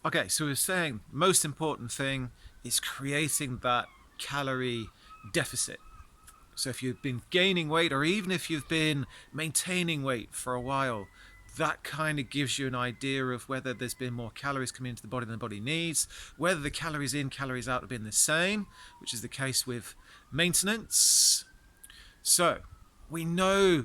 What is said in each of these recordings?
Okay, so we're saying most important thing is creating that calorie deficit. So if you've been gaining weight, or even if you've been maintaining weight for a while, that kind of gives you an idea of whether there's been more calories coming into the body than the body needs, whether the calories in, calories out have been the same, which is the case with maintenance. So we know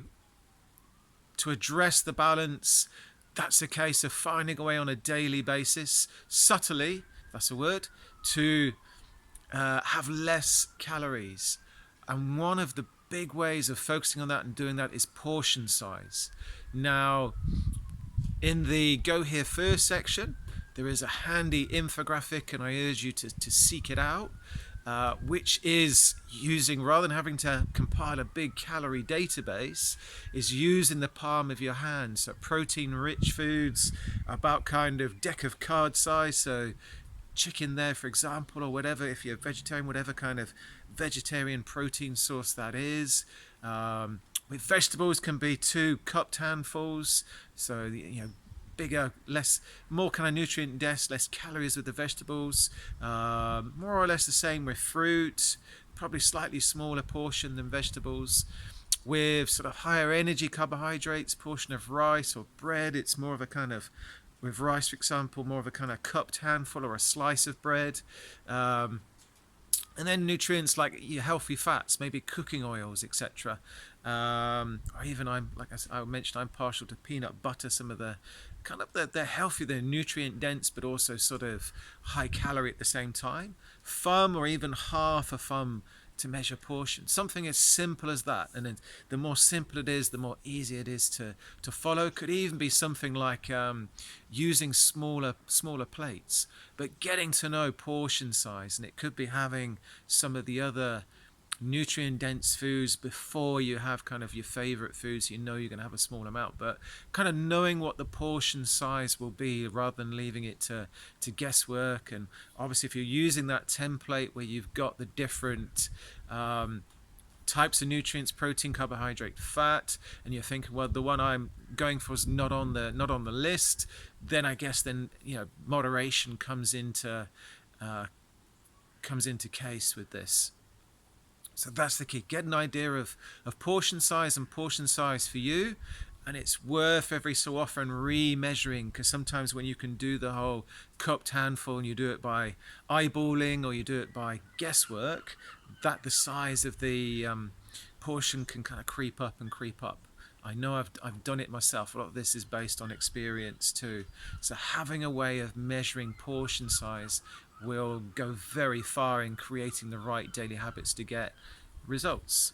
to address the balance, that's a case of finding a way on a daily basis, subtly, that's a word, to have less calories. And one of the big ways of focusing on that and doing that is portion size. Now, in the Go Here First section, there is a handy infographic, and I urge you to seek it out, which is using, rather than having to compile a big calorie database, is using the palm of your hand. So protein rich foods, about kind of deck of card size. So chicken there, for example, or whatever, if you're vegetarian, whatever kind of vegetarian protein source that is. With vegetables can be 2 cupped handfuls, so bigger, less, more kind of nutrient dense, less calories with the vegetables. More or less the same with fruit, probably slightly smaller portion than vegetables. With sort of higher energy carbohydrates, portion of rice or bread, it's more of a kind of, with rice, for example, more of a kind of cupped handful or a slice of bread. And then nutrients like your healthy fats, maybe cooking oils, etc. Or even I mentioned, I'm partial to peanut butter. Some of the kind of they're healthy, they're nutrient dense, but also sort of high calorie at the same time. Thumb or even half a thumb to measure portions. Something as simple as that, and then the more simple it is, the more easy it is to follow. Could even be something like using smaller plates, but getting to know portion size, and it could be having some of the other nutrient dense foods before you have kind of your favorite foods. You know you're going to have a small amount, but kind of knowing what the portion size will be rather than leaving it to guesswork. And obviously if you're using that template where you've got the different types of nutrients, protein, carbohydrate, fat, and you're thinking, well, the one I'm going for is not on the list, then I guess then moderation comes into case with this. So that's the key. Get an idea of portion size and portion size for you. And it's worth every so often re-measuring, because sometimes when you can do the whole cupped handful and you do it by eyeballing or you do it by guesswork, that the size of the portion can kind of creep up and creep up. I know I've done it myself. A lot of this is based on experience too. So having a way of measuring portion size will go very far in creating the right daily habits to get results.